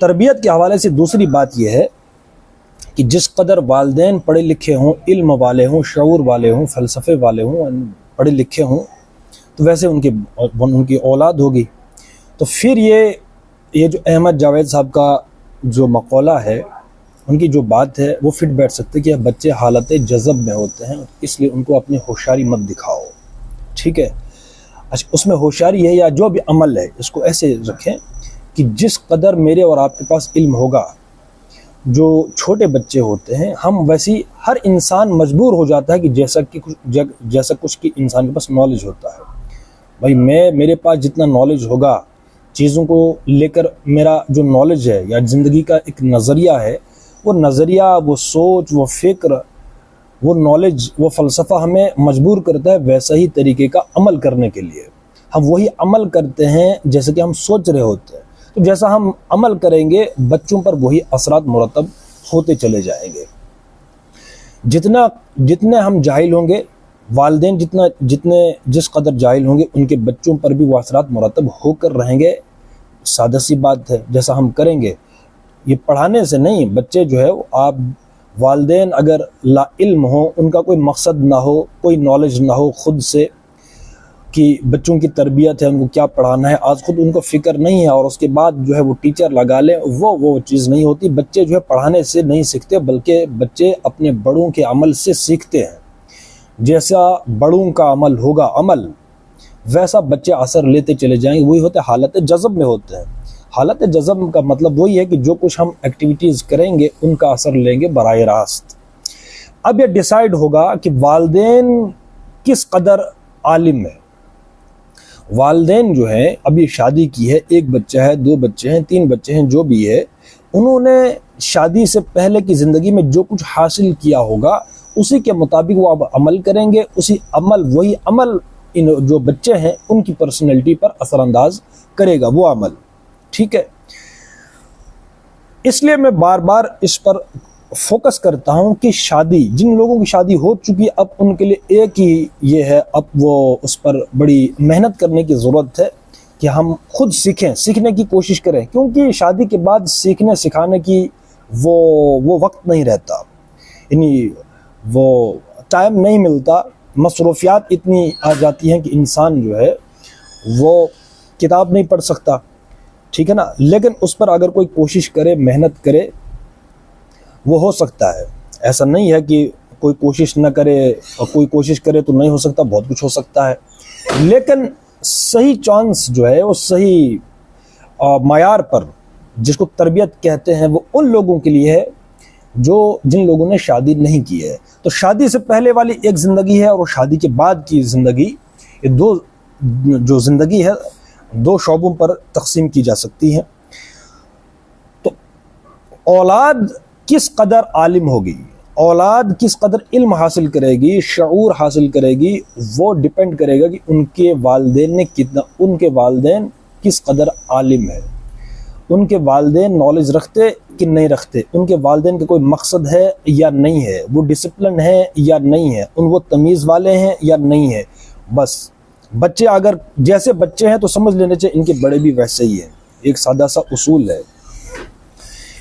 تربیت کے حوالے سے دوسری بات یہ ہے کہ جس قدر والدین پڑھے لکھے ہوں، علم والے ہوں، شعور والے ہوں، فلسفے والے ہوں، پڑھے لکھے ہوں، تو ویسے ان کی اولاد ہوگی۔ تو پھر یہ جو احمد جاوید صاحب کا جو مقولہ ہے، ان کی جو بات ہے، وہ فٹ بیٹھ سکتے کہ بچے حالت جذب میں ہوتے ہیں، اس لیے ان کو اپنی ہوشیاری مت دکھاؤ، ٹھیک ہے۔ اچھا، اس میں ہوشیاری ہے یا جو بھی عمل ہے، اس کو ایسے رکھیں کہ جس قدر میرے اور آپ کے پاس علم ہوگا، جو چھوٹے بچے ہوتے ہیں، ہم ویسی ہر انسان مجبور ہو جاتا ہے کہ جیسا کچھ کی انسان کے پاس نالج ہوتا ہے۔ بھائی میرے پاس جتنا نالج ہوگا، چیزوں کو لے کر میرا جو نالج ہے یا زندگی کا ایک نظریہ ہے، وہ نظریہ، وہ سوچ، وہ فکر، وہ نالج، وہ فلسفہ ہمیں مجبور کرتا ہے ویسا ہی طریقے کا عمل کرنے کے لیے۔ ہم وہی عمل کرتے ہیں جیسے کہ ہم سوچ رہے ہوتے ہیں، تو جیسا ہم عمل کریں گے بچوں پر وہی اثرات مرتب ہوتے چلے جائیں گے۔ جتنے ہم جاہل ہوں گے، والدین جس قدر جاہل ہوں گے، ان کے بچوں پر بھی وہ اثرات مرتب ہو کر رہیں گے۔ سادہ سی بات ہے، جیسا ہم کریں گے، یہ پڑھانے سے نہیں۔ بچے جو ہے، آپ والدین اگر لا علم ہوں، ان کا کوئی مقصد نہ ہو، کوئی نالج نہ ہو خود سے کہ بچوں کی تربیت ہے، ان کو کیا پڑھانا ہے، آج خود ان کو فکر نہیں ہے، اور اس کے بعد جو ہے وہ ٹیچر لگا لیں، وہ چیز نہیں ہوتی۔ بچے جو ہے پڑھانے سے نہیں سیکھتے، بلکہ بچے اپنے بڑوں کے عمل سے سیکھتے ہیں۔ جیسا بڑوں کا عمل ہوگا ویسا بچے اثر لیتے چلے جائیں گے، وہی ہوتے حالت جذب میں ہوتے ہیں۔ حالت جذب کا مطلب وہی ہے کہ جو کچھ ہم ایکٹیویٹیز کریں گے، ان کا اثر لیں گے براہ راست۔ اب یہ ڈیسائیڈ ہوگا کہ والدین کس قدر عالم ہے۔ والدین جو ہیں، ابھی شادی کی ہے، ایک بچہ ہے، 2 بچے ہیں، 3 بچے ہیں، جو بھی ہے، انہوں نے شادی سے پہلے کی زندگی میں جو کچھ حاصل کیا ہوگا، اسی کے مطابق وہ اب عمل کریں گے۔ وہی عمل جو بچے ہیں ان کی پرسنالٹی پر اثر انداز کرے گا، وہ عمل، ٹھیک ہے۔ اس لیے میں بار بار اس پر فوکس کرتا ہوں کہ شادی، جن لوگوں کی شادی ہو چکی ہے، اب ان کے لیے ایک ہی یہ ہے، اب وہ اس پر بڑی محنت کرنے کی ضرورت ہے کہ ہم خود سیکھنے کی کوشش کریں، کیونکہ شادی کے بعد سیکھنے سکھانے کی وہ وقت نہیں رہتا، یعنی وہ ٹائم نہیں ملتا، مصروفیات اتنی آ جاتی ہیں کہ انسان جو ہے وہ کتاب نہیں پڑھ سکتا، ٹھیک ہے نا۔ لیکن اس پر اگر کوئی کوشش کرے، محنت کرے، وہ ہو سکتا ہے۔ ایسا نہیں ہے کہ کوئی کوشش نہ کرے، اور کوئی کوشش کرے تو نہیں ہو سکتا، بہت کچھ ہو سکتا ہے۔ لیکن صحیح چانس جو ہے، وہ صحیح معیار پر، جس کو تربیت کہتے ہیں، وہ ان لوگوں کے لیے ہے جن لوگوں نے شادی نہیں کی ہے۔ تو شادی سے پہلے والی ایک زندگی ہے، اور شادی کے بعد کی زندگی، یہ جو زندگی ہے، 2 شعبوں پر تقسیم کی جا سکتی ہے۔ تو اولاد کس قدر عالم ہوگی، اولاد کس قدر علم حاصل کرے گی، شعور حاصل کرے گی، وہ ڈیپینڈ کرے گا کہ ان کے والدین کس قدر عالم ہے، ان کے والدین نالج رکھتے کہ نہیں رکھتے، ان کے والدین کا کوئی مقصد ہے یا نہیں ہے، وہ ڈسپلن ہے یا نہیں ہے، وہ تمیز والے ہیں یا نہیں ہے۔ بس بچے اگر جیسے بچے ہیں تو سمجھ لینے چاہیے ان کے بڑے بھی ویسے ہی ہیں، ایک سادہ سا اصول ہے۔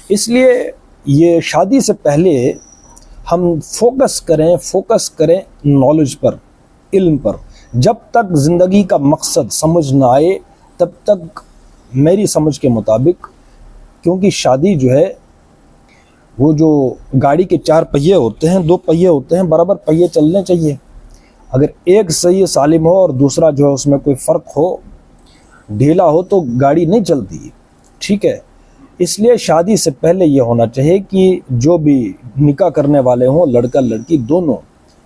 اس لیے یہ شادی سے پہلے ہم فوکس کریں نالج پر، علم پر۔ جب تک زندگی کا مقصد سمجھ نہ آئے، تب تک میری سمجھ کے مطابق، کیونکہ شادی جو ہے، وہ جو گاڑی کے 4 پہیے ہوتے ہیں، 2 پہیے ہوتے ہیں، برابر پہیے چلنے چاہیے۔ اگر ایک صحیح سالم ہو اور دوسرا جو ہے اس میں کوئی فرق ہو، ڈھیلا ہو، تو گاڑی نہیں چلتی، ٹھیک ہے۔ اس لیے شادی سے پہلے یہ ہونا چاہیے کہ جو بھی نکاح کرنے والے ہوں، لڑکا لڑکی دونوں،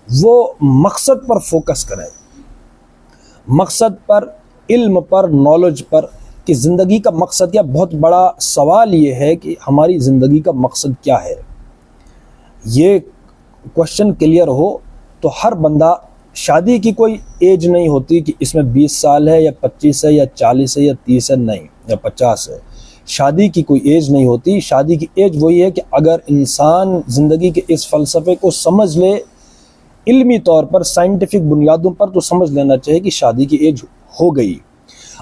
وہ مقصد پر فوکس کریں، مقصد پر، علم پر، نالج پر، کہ زندگی کا مقصد کیا۔ بہت بڑا سوال یہ ہے کہ ہماری زندگی کا مقصد کیا ہے۔ یہ کوشچن کلیئر ہو تو ہر بندہ، شادی کی کوئی ایج نہیں ہوتی کہ اس میں 20 سال ہے یا 25 ہے یا 40 ہے یا 30 ہے، نہیں، یا 50 ہے۔ شادی کی کوئی ایج نہیں ہوتی۔ شادی کی ایج وہی ہے کہ اگر انسان زندگی کے اس فلسفے کو سمجھ لے، علمی طور پر، سائنٹیفک بنیادوں پر، تو سمجھ لینا چاہیے کہ شادی کی ایج ہو گئی۔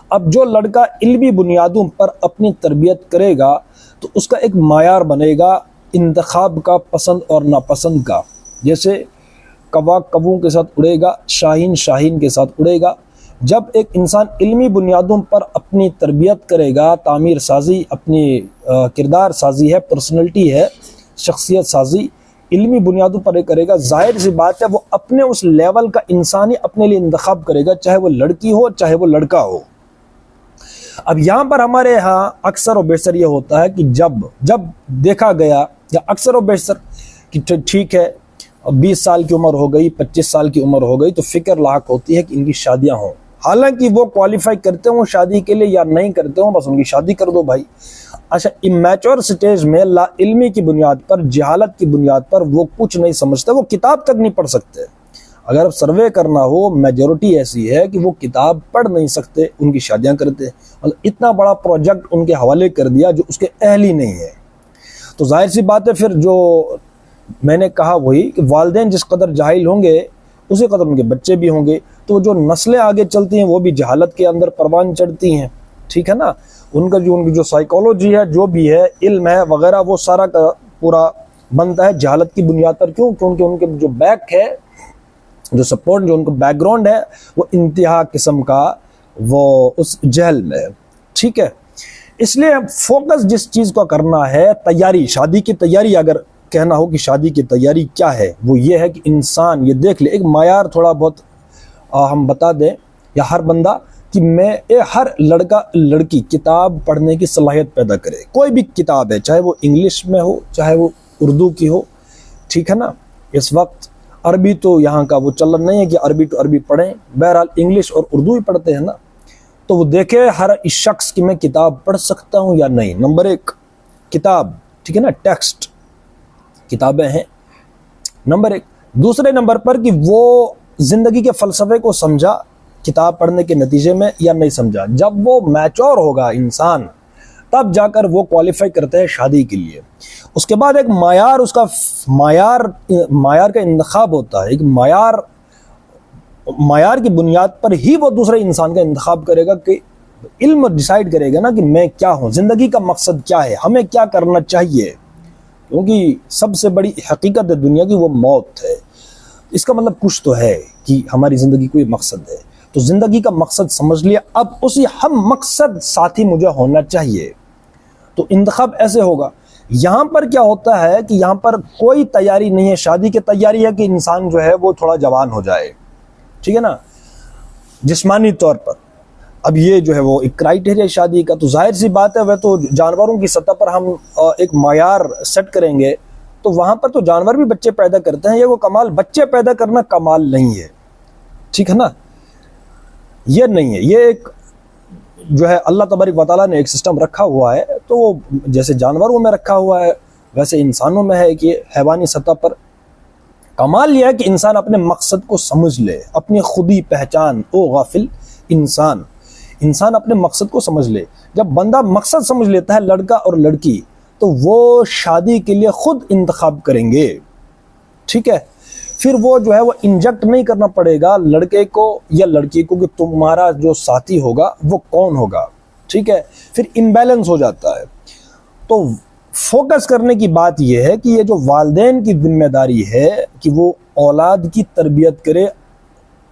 اب جو لڑکا علمی بنیادوں پر اپنی تربیت کرے گا، تو اس کا ایک معیار بنے گا انتخاب کا، پسند اور ناپسند کا. جیسے کوا کبوں کے ساتھ اڑے گا، شاہین شاہین کے ساتھ اڑے گا. جب ایک انسان علمی بنیادوں پر اپنی تربیت کرے گا، تعمیر سازی، اپنی کردار سازی ہے، پرسنلٹی ہے، شخصیت سازی علمی بنیادوں پر کرے گا، ظاہر سی بات ہے وہ اپنے اس لیول کا انسانی اپنے لیے انتخاب کرے گا، چاہے وہ لڑکی ہو چاہے وہ لڑکا ہو. اب یہاں پر ہمارے ہاں اکثر و بیشتر یہ ہوتا ہے کہ جب دیکھا گیا یا اکثر و بیشتر کہ ٹھیک ہے 20 سال کی عمر ہو گئی، 25 سال کی عمر ہو گئی، تو فکر لاحق ہوتی ہے کہ ان کی شادیاں ہوں. حالانکہ وہ کوالیفائی کرتے ہوں شادی کے لیے یا نہیں کرتے ہوں، بس ان کی شادی کر دو بھائی. اچھا، امیچور سٹیج میں لا علمی کی بنیاد پر، جہالت کی بنیاد پر وہ کچھ نہیں سمجھتے، وہ کتاب تک نہیں پڑھ سکتے. اگر اب سروے کرنا ہو، میجورٹی ایسی ہے کہ وہ کتاب پڑھ نہیں سکتے، ان کی شادیاں کرتے ہیں. مطلب اتنا بڑا پروجیکٹ ان کے حوالے کر دیا جو اس کے اہل ہی نہیں ہے. تو ظاہر سی بات ہے پھر جو میں نے کہا وہی کہ والدین جس قدر جاہل ہوں گے اسی قدر ان کے بچے بھی ہوں گے. تو جو نسلیں آگے چلتی ہیں وہ بھی جہالت کے اندر پروان چڑھتی ہیں. ٹھیک ہے نا. ان کی جو سائیکالوجی ہے، جو بھی ہے، علم ہے وغیرہ، وہ سارا کا پورا بنتا ہے جہالت کی بنیاد پر. کیوں؟ کیونکہ ان کے جو بیک ہے، جو سپورٹ، جو ان کا بیک گراؤنڈ ہے، وہ انتہا قسم کا وہ اس جہل میں ہے. ٹھیک ہے. اس لیے فوکس جس چیز کو کرنا ہے، تیاری، شادی کی تیاری، اگر کہنا ہو کہ شادی کی تیاری کیا ہے، وہ یہ ہے کہ انسان یہ دیکھ لے، ایک معیار تھوڑا بہت ہم بتا دیں یا ہر بندہ، کہ ہر لڑکا لڑکی کتاب پڑھنے کی صلاحیت پیدا کرے. کوئی بھی کتاب ہے، چاہے وہ انگلش میں ہو چاہے وہ اردو کی ہو. ٹھیک ہے نا. اس وقت عربی تو یہاں کا وہ چلن نہیں ہے کہ عربی تو عربی پڑھیں، بہرحال انگلش اور اردو ہی پڑھتے ہیں نا. تو وہ دیکھے ہر اس شخص کی میں کتاب پڑھ سکتا ہوں یا نہیں. نمبر 1 کتاب. ٹھیک ہے نا. ٹیکسٹ کتابیں ہیں نمبر 1. دوسرے نمبر پر کہ وہ زندگی کے فلسفے کو سمجھا کتاب پڑھنے کے نتیجے میں یا نہیں سمجھا. جب وہ میچور ہوگا انسان تب جا کر وہ کوالیفائی کرتے ہیں شادی کے لیے. اس کے بعد ایک معیار، اس کا معیار کا انتخاب ہوتا ہے. ایک معیار کی بنیاد پر ہی وہ دوسرے انسان کا انتخاب کرے گا کہ علم ڈیسائیڈ کرے گا نا کہ میں کیا ہوں، زندگی کا مقصد کیا ہے، ہمیں کیا کرنا چاہیے. کیونکہ سب سے بڑی حقیقت ہے دنیا کی وہ موت ہے. اس کا مطلب کچھ تو ہے کہ ہماری زندگی کوئی مقصد ہے. تو زندگی کا مقصد سمجھ لیا، اب اسی ہم مقصد ساتھی مجھے ہونا چاہیے. تو انتخاب ایسے ہوگا. یہاں پر کیا ہوتا ہے کہ یہاں پر کوئی تیاری نہیں ہے. شادی کی تیاری ہے کہ انسان جو ہے وہ تھوڑا جوان ہو جائے. ٹھیک ہے نا. جسمانی طور پر اب یہ جو ہے وہ ایک کرائٹیریا شادی کا. تو ظاہر سی بات ہے وہ تو جانوروں کی سطح پر ہم ایک معیار سیٹ کریں گے تو وہاں پر تو جانور بھی بچے پیدا کرتے ہیں. یہ وہ کمال، بچے پیدا کرنا کمال نہیں ہے. ٹھیک ہے نا. یہ نہیں ہے. یہ ایک جو ہے اللہ تبارک و تعالیٰ نے ایک سسٹم رکھا ہوا ہے. تو وہ جیسے جانوروں میں رکھا ہوا ہے ویسے انسانوں میں ہے کہ حیوانی سطح پر. کمال یہ ہے کہ انسان اپنے مقصد کو سمجھ لے، اپنی خودی پہچان. او غافل انسان اپنے مقصد کو سمجھ لے. جب بندہ مقصد سمجھ لیتا ہے، لڑکا اور لڑکی، تو وہ شادی کے لیے خود انتخاب کریں گے. ٹھیک ہے. پھر وہ جو ہے وہ انجیکٹ نہیں کرنا پڑے گا لڑکے کو یا لڑکی کو کہ تمہارا جو ساتھی ہوگا وہ کون ہوگا. ٹھیک ہے. پھر امبیلنس ہو جاتا ہے. تو فوکس کرنے کی بات یہ ہے کہ یہ جو والدین کی ذمہ داری ہے کہ وہ اولاد کی تربیت کرے،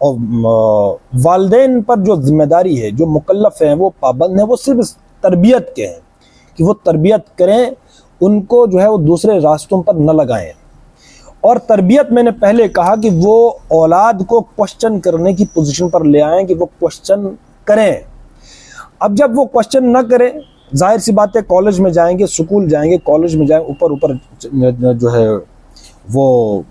اور والدین پر جو ذمہ داری ہے، جو مکلف ہیں، وہ پابند ہیں، وہ صرف تربیت کے ہیں کہ وہ تربیت کریں، ان کو جو ہے وہ دوسرے راستوں پر نہ لگائیں. اور تربیت میں نے پہلے کہا کہ وہ اولاد کو کوشچن کرنے کی پوزیشن پر لے آئیں، کہ وہ کوشچن کریں. اب جب وہ کوشچن نہ کریں، ظاہر سی بات ہے کالج میں جائیں گے، سکول جائیں گے، کالج میں جائیں، اوپر جو ہے وہ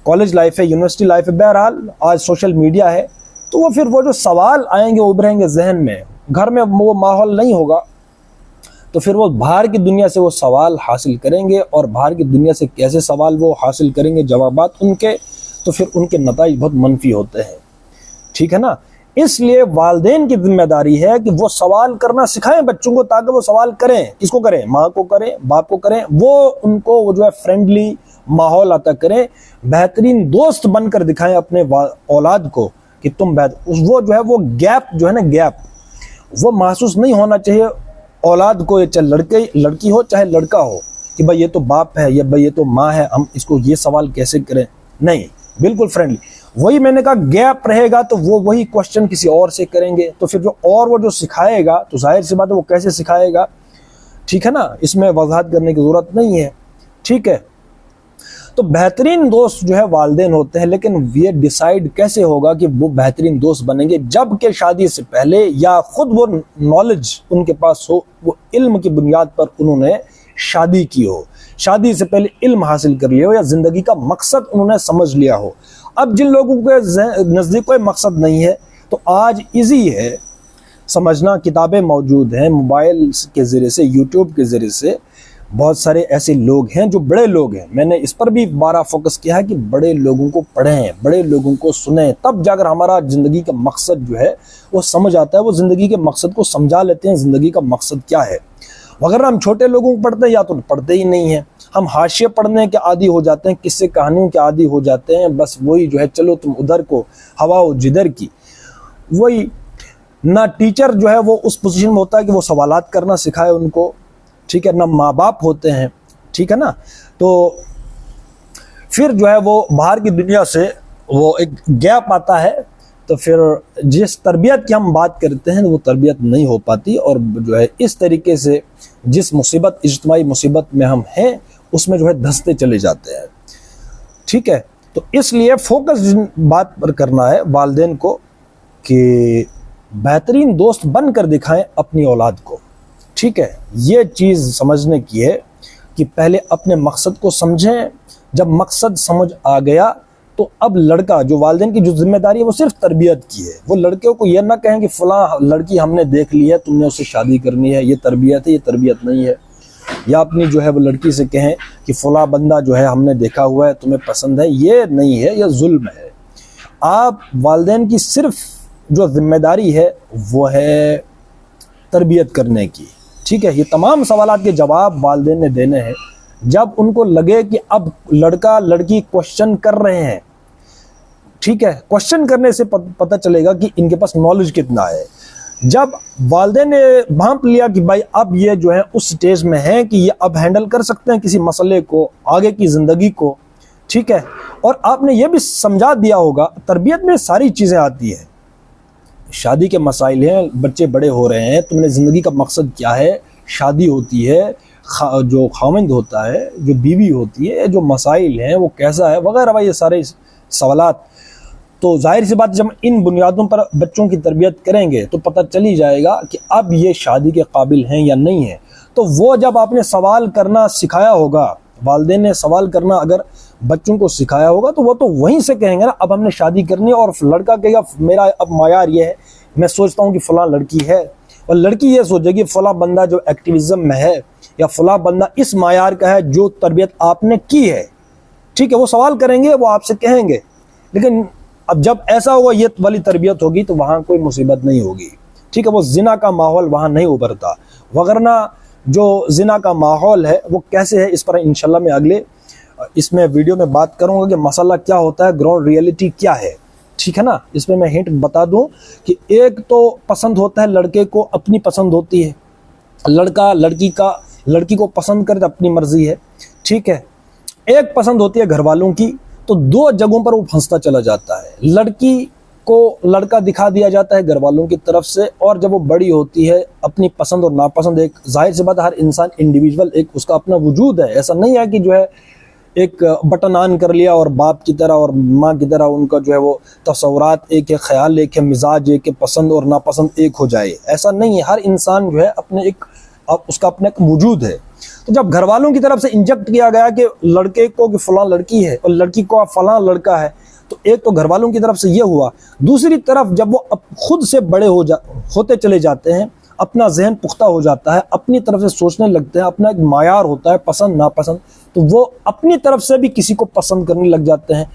کالج لائف ہے، یونیورسٹی لائف ہے، بہرحال آج سوشل میڈیا ہے. تو وہ پھر وہ جو سوال آئیں گے ابھریں گے ذہن میں، گھر میں وہ ماحول نہیں ہوگا تو پھر وہ باہر کی دنیا سے وہ سوال حاصل کریں گے. اور باہر کی دنیا سے کیسے سوال وہ حاصل کریں گے، جوابات ان کے، تو پھر ان کے نتائج بہت منفی ہوتے ہیں. ٹھیک ہے نا. اس لیے والدین کی ذمہ داری ہے کہ وہ سوال کرنا سکھائیں بچوں کو، تاکہ وہ سوال کریں. کس کو کریں؟ ماں کو کریں، باپ کو کریں. وہ ان کو وہ جو ہے فرینڈلی ماحول عطا کریں، بہترین دوست بن کر دکھائیں اپنے اولاد کو کہ تم وہ جو ہے وہ گیپ جو ہے نا، گیپ وہ محسوس نہیں ہونا چاہیے اولاد کو چاہے لڑکی ہو چاہے لڑکا ہو کہ بھائی یہ تو باپ ہے یا بھائی یہ تو ماں ہے، ہم اس کو یہ سوال کیسے کریں، نہیں، بالکل فرینڈلی۔ وہی میں نے کہا گیپ رہے گا تو وہ وہی کوشچن کسی اور سے کریں گے، تو پھر وہ جو سکھائے گا تو ظاہر سی بات ہے وہ کیسے سکھائے گا، ٹھیک ہے نا، اس میں وضاحت کرنے کی ضرورت نہیں ہے، ٹھیک ہے۔ تو بہترین دوست جو ہے والدین ہوتے ہیں، لیکن یہ ڈیسائیڈ کیسے ہوگا کہ وہ بہترین دوست بنیں گے؟ جب کہ شادی سے پہلے یا خود وہ نالج ان کے پاس ہو، وہ علم کی بنیاد پر انہوں نے شادی کی ہو، شادی سے پہلے علم حاصل کر لیا ہو، یا زندگی کا مقصد انہوں نے سمجھ لیا ہو۔ اب جن لوگوں کے نزدیک کوئی مقصد نہیں ہے تو آج ایزی ہے سمجھنا، کتابیں موجود ہیں، موبائل کے ذریعے سے، یوٹیوب کے ذریعے سے بہت سارے ایسے لوگ ہیں جو بڑے لوگ ہیں، میں نے اس پر بھی بارہ فوکس کیا ہے کہ بڑے لوگوں کو پڑھیں، بڑے لوگوں کو سنیں، تب جا کر ہمارا زندگی کا مقصد جو ہے وہ سمجھ آتا ہے، وہ زندگی کے مقصد کو سمجھا لیتے ہیں، زندگی کا مقصد کیا ہے۔ وغیرہ ہم چھوٹے لوگوں کو پڑھتے ہیں یا تو پڑھتے ہی نہیں ہیں، ہم حاشیے پڑھنے کے عادی ہو جاتے ہیں، قصے کہانیوں کے عادی ہو جاتے ہیں، بس وہی جو ہے چلو تم ادھر کو ہوا و جدھر کی، وہی نہ ٹیچر جو ہے وہ اس پوزیشن میں ہوتا ہے کہ وہ سوالات کرنا سکھائے ان کو، ٹھیک ہے، نہ ماں باپ ہوتے ہیں، ٹھیک ہے نا۔ تو پھر جو ہے وہ باہر کی دنیا سے وہ ایک گیپ آتا ہے، تو پھر جس تربیت کی ہم بات کرتے ہیں وہ تربیت نہیں ہو پاتی، اور جو ہے اس طریقے سے جس مصیبت، اجتماعی مصیبت میں ہم ہیں اس میں جو ہے دھنستے چلے جاتے ہیں، ٹھیک ہے۔ تو اس لیے فوکس بات پر کرنا ہے والدین کو کہ بہترین دوست بن کر دکھائیں اپنی اولاد کو، ٹھیک ہے۔ یہ چیز سمجھنے کی ہے کہ پہلے اپنے مقصد کو سمجھیں، جب مقصد سمجھ آ گیا تو اب لڑکا جو والدین کی جو ذمہ داری ہے وہ صرف تربیت کی ہے، وہ لڑکے کو یہ نہ کہیں کہ فلاں لڑکی ہم نے دیکھ لی ہے، تم نے اس سے شادی کرنی ہے، یہ تربیت ہے، یہ تربیت نہیں ہے۔ یا اپنی جو ہے وہ لڑکی سے کہیں کہ فلاں بندہ جو ہے ہم نے دیکھا ہوا ہے، تمہیں پسند ہے، یہ نہیں ہے، یہ ظلم ہے۔ آپ والدین کی صرف جو ذمہ داری ہے وہ ہے تربیت کرنے کی، ٹھیک ہے۔ یہ تمام سوالات کے جواب والدین نے دینے ہیں جب ان کو لگے کہ اب لڑکا لڑکی کوشچن کر رہے ہیں، ٹھیک ہے۔ کوشچن کرنے سے پتہ چلے گا کہ ان کے پاس نالج کتنا ہے۔ جب والدین نے بھانپ لیا کہ بھائی اب یہ جو ہے اس سٹیج میں ہیں کہ یہ اب ہینڈل کر سکتے ہیں کسی مسئلے کو، آگے کی زندگی کو، ٹھیک ہے، اور آپ نے یہ بھی سمجھا دیا ہوگا، تربیت میں ساری چیزیں آتی ہیں، شادی کے مسائل ہیں، بچے بڑے ہو رہے ہیں، تم نے زندگی کا مقصد کیا ہے، شادی ہوتی ہے، جو خاوند ہوتا ہے، جو بیوی ہوتی ہے، جو مسائل ہیں وہ کیسا ہے، وغیرہ، یہ سارے سوالات۔ تو ظاہر سی بات جب ان بنیادوں پر بچوں کی تربیت کریں گے تو پتہ چل ہی جائے گا کہ اب یہ شادی کے قابل ہیں یا نہیں ہیں۔ تو وہ جب آپ نے سوال کرنا سکھایا ہوگا، والدین نے سوال کرنا اگر بچوں کو سکھایا ہوگا تو وہ تو وہیں سے کہیں گے نا اب ہم نے شادی کرنی ہے، اور لڑکا کہے گا میرا اب معیار یہ ہے، میں سوچتا ہوں کہ فلاں لڑکی ہے، اور لڑکی یہ سوچے گی فلاں بندہ جو ایکٹیویزم میں ہے یا فلاں بندہ اس معیار کا ہے جو تربیت آپ نے کی ہے، ٹھیک ہے۔ وہ سوال کریں گے، وہ آپ سے کہیں گے، لیکن اب جب ایسا ہوا یہ والی تربیت ہوگی تو وہاں کوئی مصیبت نہیں ہوگی، ٹھیک ہے۔ وہ زنا کا ماحول وہاں نہیں ابھرتا، وگرنہ جو زنا کا ماحول ہے وہ کیسے ہے، اس پر انشاءاللہ میں اگلے اس میں ویڈیو میں بات کروں گا کہ مسئلہ کیا ہوتا ہے، گراؤنڈ ریئلٹی کیا ہے، ٹھیک ہے نا۔ اس میں ہنٹ بتا دوں کہ ایک تو پسند ہوتا ہے، لڑکے کو اپنی پسند ہوتی ہے، لڑکا لڑکی کو پسند کرے اپنی مرضی ہے، ٹھیک ہے۔ ایک پسند ہوتی ہے گھر والوں کی، تو دو جگہوں پر وہ پھنستا چلا جاتا ہے، لڑکی کو لڑکا دکھا دیا جاتا ہے گھر والوں کی طرف سے، اور جب وہ بڑی ہوتی ہے اپنی پسند اور ناپسند، ایک ظاہر سی بات ہر انسان انڈیویجول ایک اس کا اپنا وجود ہے، ایسا نہیں ہے کہ جو ہے ایک بٹن آن کر لیا اور باپ کی طرح اور ماں کی طرح ان کا جو ہے وہ تصورات ایک ہے، خیال ایک ہے، مزاج ایک ہے، پسند اور ناپسند ایک ہو جائے، ایسا نہیں ہے۔ ہر انسان جو ہے اپنے ایک اس کا اپنا ایک وجود ہے۔ تو جب گھر والوں کی طرف سے انجیکٹ کیا گیا کہ لڑکے کو کہ فلاں لڑکی ہے اور لڑکی کو فلاں لڑکا ہے، تو ایک تو گھر والوں کی طرف سے یہ ہوا، دوسری طرف جب وہ خود سے بڑے ہوتے چلے جاتے ہیں، اپنا ذہن پختہ ہو جاتا ہے، اپنی طرف سے سوچنے لگتے ہیں، اپنا ایک معیار ہوتا ہے پسند ناپسند، تو وہ اپنی طرف سے بھی کسی کو پسند کرنے لگ جاتے ہیں،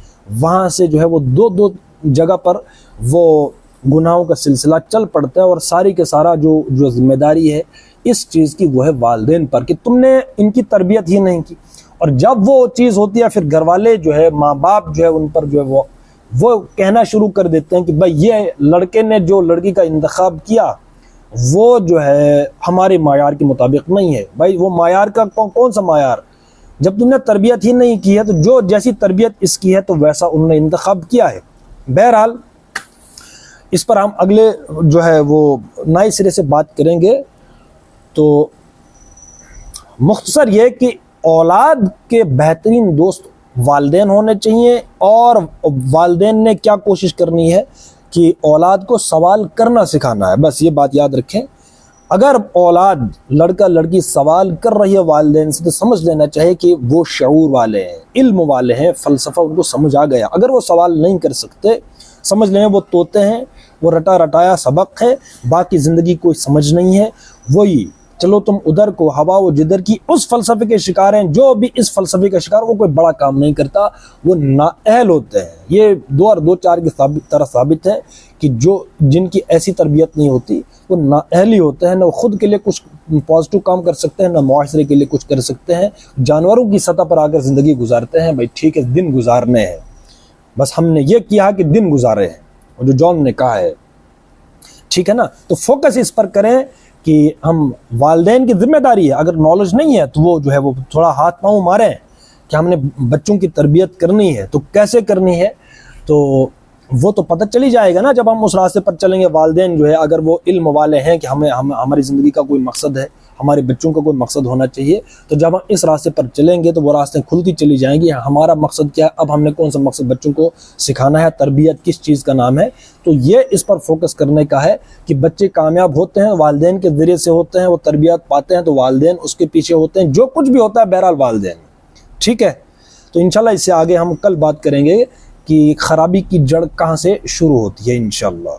وہاں سے جو ہے وہ دو جگہ پر وہ گناہوں کا سلسلہ چل پڑتا ہے، اور ساری کے سارا جو ذمہ داری ہے اس چیز کی وہ ہے والدین پر کہ تم نے ان کی تربیت ہی نہیں کی۔ اور جب وہ چیز ہوتی ہے پھر گھر والے جو ہے، ماں باپ جو ہے، ان پر جو ہے وہ کہنا شروع کر دیتے ہیں کہ بھائی یہ لڑکے نے جو لڑکی کا انتخاب کیا وہ جو ہے ہمارے معیار کے مطابق نہیں ہے۔ بھائی وہ معیار کا کون سا معیار؟ جب تم نے تربیت ہی نہیں کی ہے تو جو جیسی تربیت اس کی ہے تو ویسا انہوں نے انتخاب کیا ہے۔ بہرحال اس پر ہم اگلے جو ہے وہ نئے سرے سے بات کریں گے۔ تو مختصر یہ کہ اولاد کے بہترین دوست والدین ہونے چاہیے، اور والدین نے کیا کوشش کرنی ہے کہ اولاد کو سوال کرنا سکھانا ہے۔ بس یہ بات یاد رکھیں، اگر اولاد لڑکا لڑکی سوال کر رہی ہے والدین سے تو سمجھ لینا چاہیے کہ وہ شعور والے ہیں، علم والے ہیں، فلسفہ ان کو سمجھ آ گیا۔ اگر وہ سوال نہیں کر سکتے، سمجھ لیں وہ طوطے ہیں، وہ رٹا رٹایا سبق ہے، باقی زندگی کوئی سمجھ نہیں ہے۔ وہی چلو تم ادھر کو ہوا وہ جدھر کی اس فلسفے کے شکار ہیں۔ جو بھی اس فلسفے کا شکار، وہ کوئی بڑا کام نہیں کرتا، وہ نااہل ہوتے ہیں۔ یہ 2 اور 2 4 کی طرح ثابت ہے کہ جن کی ایسی تربیت نہیں ہوتی وہ نااہل ہی ہوتے ہیں، نہ وہ خود کے لیے کچھ پازیٹو کام کر سکتے ہیں، نہ معاشرے کے لیے کچھ کر سکتے ہیں، جانوروں کی سطح پر آ کر زندگی گزارتے ہیں۔ بھائی ٹھیک ہے، دن گزارنے ہیں، بس ہم نے یہ کیا کہ دن گزارے ہیں، اور جو جان نے کہا ہے، ٹھیک ہے نا۔ تو فوکس اس پر کریں کہ ہم والدین کی ذمہ داری ہے، اگر نالج نہیں ہے تو وہ جو ہے وہ تھوڑا ہاتھ پاؤں ماریں کہ ہم نے بچوں کی تربیت کرنی ہے تو کیسے کرنی ہے، تو وہ تو پتہ چلی جائے گا نا جب ہم اس راستے پر چلیں گے۔ والدین جو ہے اگر وہ علم والے ہیں کہ ہماری زندگی کا کوئی مقصد ہے، ہمارے بچوں کا کوئی مقصد ہونا چاہیے، تو جب ہم اس راستے پر چلیں گے تو وہ راستے کھلتی چلی جائیں گی۔ ہمارا مقصد کیا ہے، اب ہم نے کون سا مقصد بچوں کو سکھانا ہے، تربیت کس چیز کا نام ہے، تو یہ اس پر فوکس کرنے کا ہے کہ بچے کامیاب ہوتے ہیں والدین کے ذریعے سے ہوتے ہیں، وہ تربیت پاتے ہیں تو والدین اس کے پیچھے ہوتے ہیں، جو کچھ بھی ہوتا ہے بہرحال والدین، ٹھیک ہے۔ تو انشاءاللہ اس سے آگے ہم کل بات کریں گے کہ خرابی کی جڑ کہاں سے شروع ہوتی ہے انشاءاللہ۔